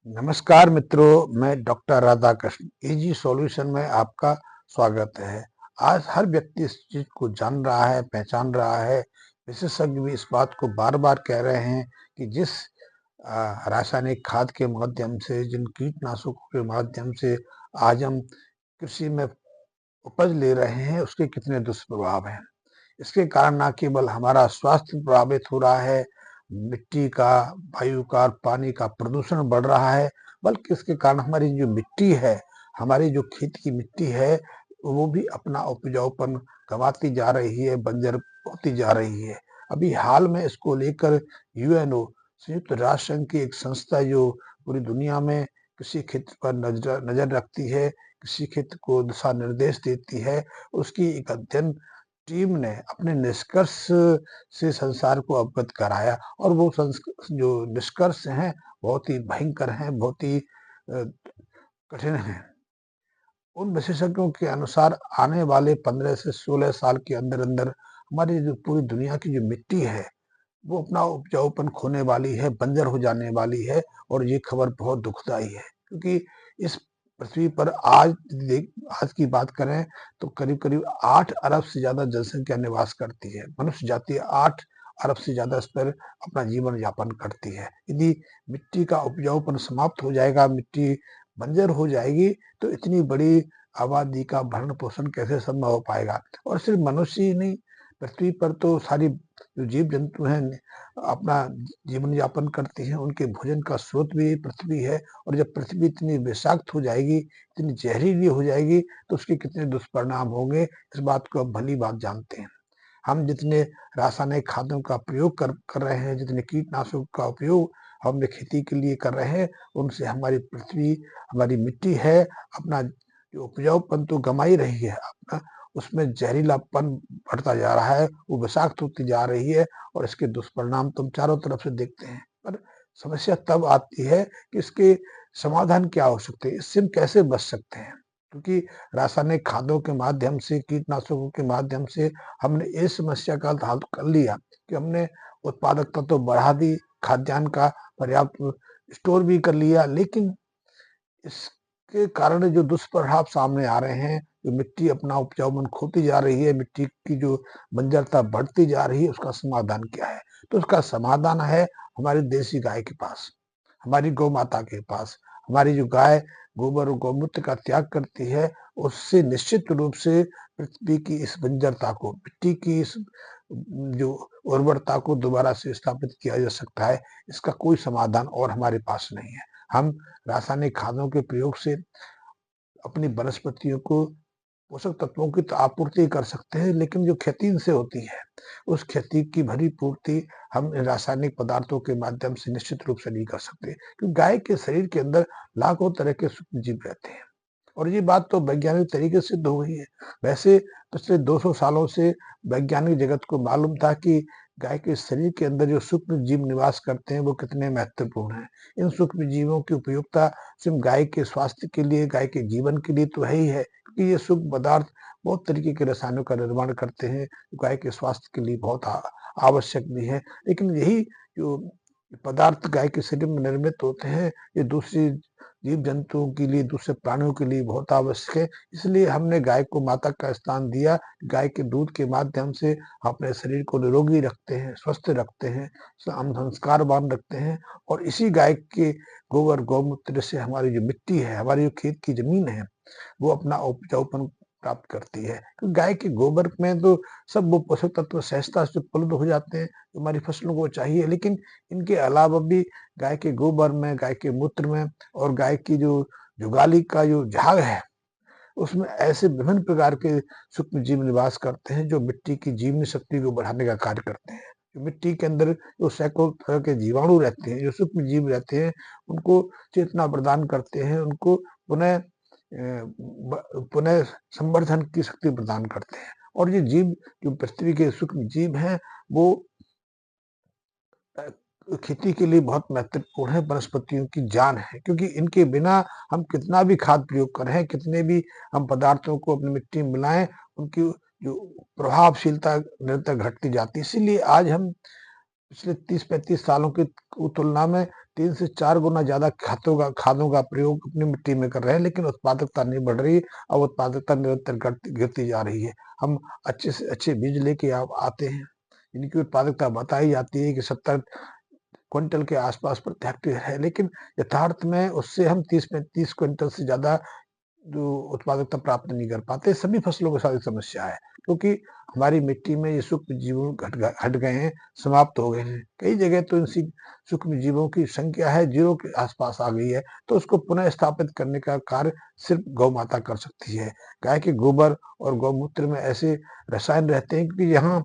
नमस्कार मित्रों, मैं डॉक्टर राधाकृष्ण इजी सॉल्यूशन में आपका स्वागत है। आज हर व्यक्ति इस चीज को जान रहा है, पहचान रहा है। विशेषज्ञ भी इस बात को बार बार कह रहे हैं कि जिस रासायनिक खाद के माध्यम से, जिन कीटनाशकों के माध्यम से आज हम कृषि में उपज ले रहे हैं, उसके कितने दुष्प्रभाव हैं। इसके कारण न केवल हमारा स्वास्थ्य प्रभावित हो रहा है, मिट्टी का, वायु का, पानी का प्रदूषण बढ़ रहा है, बल्कि इसके कारण हमारी जो मिट्टी है, हमारी जो खेत की मिट्टी है, वो भी अपना उपजाऊपन गंवाती जा रही है, बंजर होती जा रही है। अभी हाल में इसको लेकर यूएनओ, संयुक्त राष्ट्र संघ की एक संस्था जो पूरी दुनिया में कृषि क्षेत्र पर नजर रखती है, कृषि क्षेत्र को दिशा निर्देश देती है, उसकी एक अध्ययन टीम ने अपने निष्कर्ष से संसार को अवगत कराया और वो जो निष्कर्ष हैं बहुत ही भयंकर हैं, बहुत ही कठिन हैं। उन विशेषज्ञों के अनुसार आने वाले 15 से 16 साल के अंदर अंदर हमारी जो पूरी दुनिया की जो मिट्टी है, वो अपना उपजाऊपन खोने वाली है, बंजर हो जाने वाली है। और ये खबर बहुत दुखदाई है, क्योंकि इस पृथ्वी पर आज की बात करें तो करीब करीब 8 अरब से ज्यादा जनसंख्या निवास करती है। मनुष्य जाति 8 अरब से ज्यादा इस पर अपना जीवन यापन करती है। यदि मिट्टी का उपजाऊपन समाप्त हो जाएगा, मिट्टी बंजर हो जाएगी, तो इतनी बड़ी आबादी का भरण पोषण कैसे संभव हो पाएगा। और सिर्फ मनुष्य ही नहीं, पृथ्वी पर तो सारी जो जीव जंतु हैं अपना जीवन यापन करते हैं, उनके भोजन का स्रोत भी पृथ्वी है। और जब पृथ्वी इतनी विषाक्त हो जाएगी, इतनी जहरीली हो जाएगी, तो उसके कितने दुष्परिणाम होंगे, इस बात को अब भली बात जानते हैं। हम जितने रासायनिक खादों का प्रयोग कर रहे हैं, जितने कीटनाशकों का उपयोग हम अपने खेती के लिए कर रहे हैं, उनसे हमारी पृथ्वी, हमारी मिट्टी है, अपना जो उपजाऊपन तो गंवा ही रही है, अपना उसमें जहरीलापन बढ़ता जा रहा है, वो विषाक्त होती जा रही है। और इसके दुष्परिणाम तुम चारों तरफ से देखते हैं। पर समस्या तब आती है कि इसके समाधान क्या हो सकते हैं, इससे हम कैसे बच सकते हैं। क्योंकि रासायनिक खादों के माध्यम से, कीटनाशकों के माध्यम से हमने इस समस्या का हल कर लिया कि हमने उत्पादकता तो बढ़ा दी, खाद्यान्न का पर्याप्त स्टोर भी कर लिया, लेकिन इसके कारण जो दुष्प्रभाव सामने आ रहे हैं, जो मिट्टी अपना उपजाऊपन खोती जा रही है, मिट्टी की जो बंजरता बढ़ती जा रही है, उसका समाधान क्या है? तो उसका समाधान है हमारी देसी गाय के पास, हमारी गौ माता के पास। हमारी जो गाय गोबर और गौमूत्र का त्याग करती है, उससे निश्चित रूप से पृथ्वी की इस बंजरता को, मिट्टी की इस जो उर्वरता को दोबारा से स्थापित किया जा सकता है। इसका कोई समाधान और हमारे पास नहीं है। हम रासायनिक खादों के प्रयोग से अपनी वनस्पतियों को पोषक तत्वों की तो आपूर्ति कर सकते हैं, लेकिन जो खेती इनसे होती है, उस खेती की भरी पूर्ति हम इन रासायनिक पदार्थों के माध्यम से निश्चित रूप से नहीं कर सकते। क्योंकि गाय के शरीर के अंदर लाखों तरह के सूक्ष्म जीव रहते हैं, और ये बात तो वैज्ञानिक तरीके से सिद्ध हो गई है। वैसे पिछले 200 सालों से वैज्ञानिक जगत को मालूम था कि गाय के शरीर के अंदर जो सूक्ष्म जीव निवास करते हैं, वो कितने महत्वपूर्ण हैं। इन सूक्ष्म जीवों की उपयोगिता सिर्फ गाय के स्वास्थ्य के लिए, गाय के जीवन के लिए तो है ही है, क्योंकि ये सूक्ष्म पदार्थ बहुत तरीके के रसायनों का निर्माण करते हैं, जो गाय के स्वास्थ्य के लिए बहुत आवश्यक भी है। लेकिन यही जो पदार्थ गाय के शरीर में निर्मित होते हैं, ये दूसरी जीव जंतुओं के लिए, दूसरे प्राणियों के लिए बहुत आवश्यक है। इसलिए हमने गाय को माता का स्थान दिया। गाय के दूध के माध्यम से हम अपने शरीर को निरोगी रखते हैं, स्वस्थ रखते हैं, हम संस्कारवान रखते हैं। और इसी गाय के गोबर गौमूत्र से हमारी जो मिट्टी है, हमारी जो खेत की जमीन है, वो अपना उपजाऊपन प्राप्त करती है। तो गाय के गोबर में तो सब वो पोषक तत्व सहजता से उपलब्ध हो जाते हैं, जो हमारी फसलों को चाहिए। लेकिन इनके अलावा भी गाय के गोबर में, गाय के मूत्र में और गाय की जो जुगाली का जो झाग है, उसमें ऐसे विभिन्न प्रकार के सूक्ष्म जीव निवास करते हैं, जो मिट्टी की जीवनी शक्ति को बढ़ाने का कार्य करते हैं। जो मिट्टी के अंदर जो सैकड़ों तरह के जीवाणु रहते हैं, जो सूक्ष्म जीव रहते हैं, उनको चेतना प्रदान करते हैं, उनको पुनः संवर्धन की शक्ति प्रदान करते हैं। और ये जीव, जो पृथ्वी के सूक्ष्म जीव हैं, वो खेती के लिए बहुत महत्वपूर्ण है, वनस्पतियों की जान है। क्योंकि इनके बिना हम कितना भी खाद प्रयोग करें, कितने भी हम पदार्थों को अपनी मिट्टी में मिलाएं, उनकी जो प्रभावशीलता निरंतर घटती जाती है। इसीलिए आज हम पिछले 30-35 सालों की तुलना में 3 से 4 गुना ज़्यादा खादों का प्रयोग अपनी मिट्टी में कर रहे हैं, लेकिन उत्पादकता नहीं बढ़ रही। अब उत्पादकता निरंतर गिरती जा रही है। हम अच्छे से अच्छे बीज लेके आते हैं, इनकी उत्पादकता बताई जाती है कि 70 क्विंटल के आसपास प्रति हेक्टेयर है, लेकिन यथार्थ में उससे हम 30-35 क्विंटल से ज़्यादा जो उत्पादकता प्राप्त नहीं कर पाते। सभी फसलों के साथ ये समस्या है, क्योंकि हमारी मिट्टी में ये सूक्ष्म जीव हट गए हैं, समाप्त हो गए हैं। कई जगह तो इन सूक्ष्म जीवों की संख्या है 0 के आसपास आ गई है, तो उसको पुनः स्थापित करने का कार्य सिर्फ गौ माता कर सकती है। गाय के गोबर और गौमूत्र में ऐसे रसायन रहते हैं कि यहाँ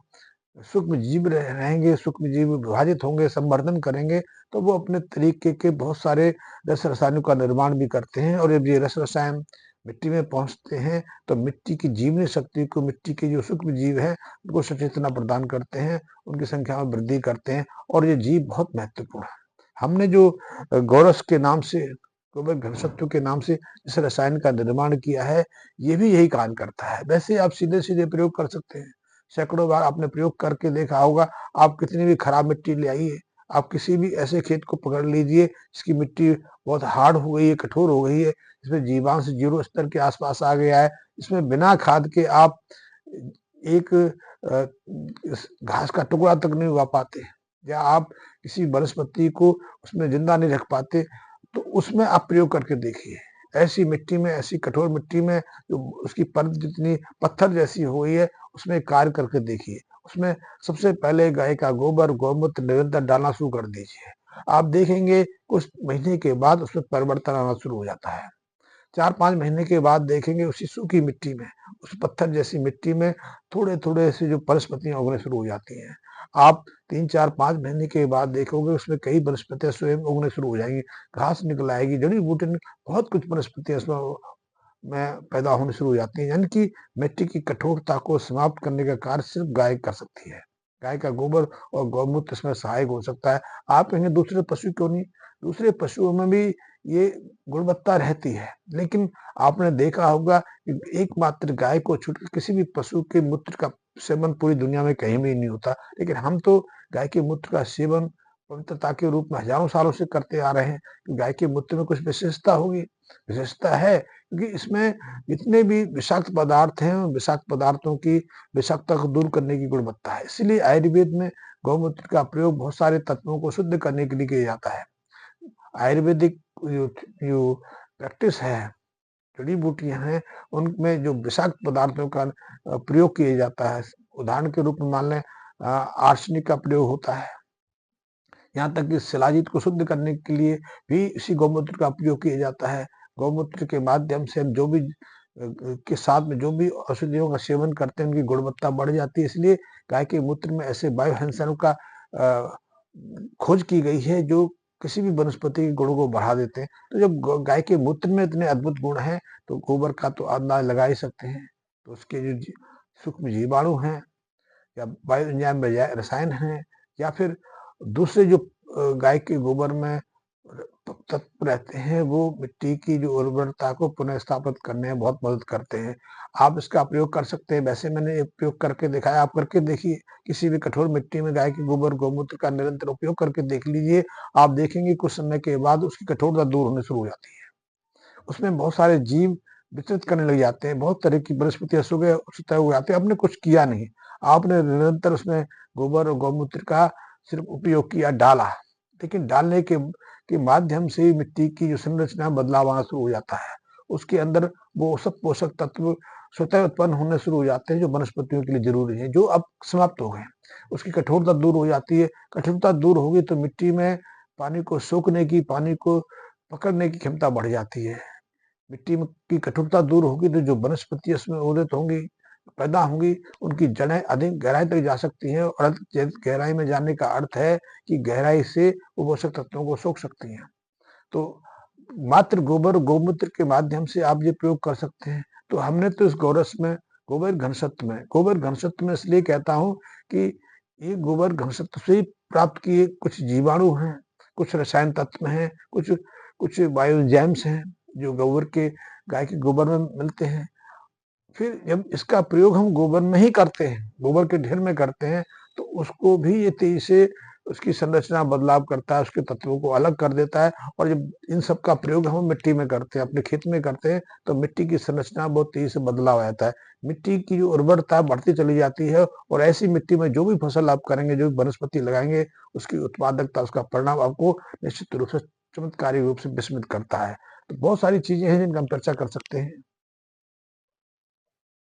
सूक्ष्म जीव रहेंगे, सूक्ष्म जीव विभाजित होंगे, संवर्धन करेंगे, तो वो अपने तरीके के बहुत सारे रस रसायनों का निर्माण भी करते हैं। और जब ये रस रसायन मिट्टी में पहुंचते हैं, तो मिट्टी की जीवनी शक्ति को, मिट्टी के जो सूक्ष्म जीव हैं, उनको सचेतना प्रदान करते हैं, उनकी संख्या में वृद्धि करते हैं, और ये जीव बहुत महत्वपूर्ण है। हमने जो गोरस के नाम से, गोबर घनसत्व के नाम से इस रसायन का निर्माण किया है, ये भी यही काम करता है। वैसे आप सीधे सीधे प्रयोग कर सकते हैं, सैकड़ों बार आपने प्रयोग करके देखा होगा। आप कितनी भी खराब मिट्टी ले आइए, आप किसी भी ऐसे खेत को पकड़ लीजिए जिसकी मिट्टी बहुत हार्ड हो गई है, कठोर हो गई है, इसमें जीवांश 0 स्तर के आसपास आ गया है, इसमें बिना खाद के आप एक घास का टुकड़ा तक नहीं उगा पाते, या आप किसी वनस्पति को उसमें जिंदा नहीं रख पाते, तो उसमें आप प्रयोग करके देखिए। ऐसी मिट्टी में, ऐसी कठोर मिट्टी में जो उसकी परत जितनी पत्थर जैसी हो गई है, उसमें कार्य करके देखिए। उसमें सबसे पहले गाय का गोबर, गौमूत्र निरंतर डालना शुरू कर दीजिए। आप देखेंगे कुछ महीने के बाद उसमें परिवर्तन आना शुरू हो जाता है। 4-5 महीने के बाद देखेंगे उसी सूखी मिट्टी में, उस पत्थर जैसी मिट्टी में थोड़े-थोड़े से जो वनस्पतियाँ उगने शुरू हो जाती हैं। आप 3-4-5 महीने के बाद देखोगे उसमें कई वनस्पतियाँ स्वयं उगने शुरू हो जाएँगी, घास निकल आएगी, जड़ी-बूटी बहुत कुछ वनस्पतियाँ इसमें में पैदा होनी शुरू हो जाती हैं। यानी कि मिट्टी की कठोरता को समाप्त करने का कार्य सिर्फ गाय कर सकती है। गाय का गोबर और गौमूत्र इसमें सहायक हो सकता है। आप कहेंगे दूसरे पशु क्यों नहीं? दूसरे पशुओं में भी ये गुणवत्ता रहती है, लेकिन आपने देखा होगा कि एकमात्र गाय को छोड़कर किसी भी पशु के मूत्र का सेवन पूरी दुनिया में कहीं भी नहीं होता। लेकिन हम तो गाय के मूत्र का सेवन पवित्रता के रूप में हजारों सालों से करते आ रहे हैं। कि गाय के मूत्र में कुछ विशेषता होगी, विशेषता है, क्योंकि इसमें जितने भी विषाक्त पदार्थ हैं, उन विषाक्त पदार्थों की विषाक्तता को दूर करने की गुणवत्ता है। इसीलिए आयुर्वेद में गौमूत्र का प्रयोग बहुत सारे तत्वों को शुद्ध करने के लिए किया जाता है। आयुर्वेदिक जो जो प्रैक्टिस है, जड़ी-बूटियाँ हैं, उनमें जो विषाक्त पदार्थों का प्रयोग किया जाता है। उदाहरण के रूप में मान लें आर्सेनिक का प्रयोग होता है। यहाँ तक कि शिलाजीत को शुद्ध करने के लिए भी इसी गौमूत्र का प्रयोग किया जाता है। गौमूत्र के माध्यम से हम जो भी के साथ में जो भी औषधियों का सेवन करते हैं, उनकी गुणवत्ता बढ़ जाती है। इसलिए गाय के मूत्र में ऐसे वायुहंसनों का खोज की गई है जो किसी भी वनस्पति के गुणों को बढ़ा देते हैं। तो जब गाय के मूत्र में इतने अद्भुत गुण हैं, तो गोबर का तो अंदाज लगा ही सकते हैं। तो उसके जो सूक्ष्म जीवाणु हैं, या वायु एंजाइम रसायन हैं, या फिर दूसरे जो गाय के गोबर में तत्व रहते हैं, वो मिट्टी की जो उर्वरता को पुनः स्थापित करने में बहुत मदद करते हैं। आप इसका प्रयोग कर सकते हैं। वैसे मैंने ये प्रयोग करके दिखाया, आप करके देखिए। किसी भी कठोर मिट्टी में गाय के गोबर, गौमूत्र का निरंतर उपयोग करके देख लीजिए। आप देखेंगे कुछ समय के बाद उसकी कठोरता दूर होनी शुरू हो जाती है। उसमें बहुत सारे जीव विचरित करने लग जाते हैं, बहुत तरह की वनस्पतियाँ सुबह हो जाते हैं। आपने कुछ किया नहीं, आपने निरंतर उसमें गोबर और गौमूत्र का सिर्फ उपयोग किया, डाला, लेकिन डालने के माध्यम से मिट्टी की जो संरचना है, बदलाव आना शुरू हो जाता है। उसके अंदर वो सब पोषक तत्व स्वतः उत्पन्न होने शुरू हो जाते हैं जो वनस्पतियों के लिए जरूरी है, जो अब समाप्त हो गए। उसकी कठोरता दूर हो जाती है। कठोरता दूर होगी तो मिट्टी में पानी को सोखने की, पानी को पकड़ने की क्षमता बढ़ जाती है। मिट्टी में की कठोरता दूर होगी तो जो वनस्पति उसमें उदित होंगी, पैदा होंगी, उनकी जड़ें अधिक गहराई तक जा सकती हैं, और अधिक गहराई में जाने का अर्थ है कि गहराई से वो पोषक तत्वों को सोख सकती हैं। तो मात्र गोबर गौमूत्र के माध्यम से आप ये प्रयोग कर सकते हैं। तो हमने तो इस गोबर घनसत्व में इसलिए कहता हूँ कि ये गोबर घनसत्व से ही प्राप्त किए कुछ जीवाणु हैं, कुछ रसायन तत्व हैं, कुछ कुछ बायोजेम्स हैं जो गोबर के गाय के गोबर में मिलते हैं। फिर जब इसका प्रयोग हम गोबर में ही करते हैं, गोबर के ढेर में करते हैं, तो उसको भी ये तेजी से उसकी संरचना बदलाव करता है, उसके तत्वों को अलग कर देता है। और जब इन सब का प्रयोग हम मिट्टी में करते हैं, अपने खेत में करते हैं, तो मिट्टी की संरचना बहुत तेजी से बदलाव आ जाता है। मिट्टी की जो उर्वरता बढ़ती चली जाती है और ऐसी मिट्टी में जो भी फसल आप करेंगे, जो भी वनस्पति लगाएँगे, उसकी उत्पादकता, उसका परिणाम आपको निश्चित रूप से चमत्कारी रूप से विस्मित करता है। तो बहुत सारी चीज़ें हैं जिनका हम चर्चा कर सकते हैं।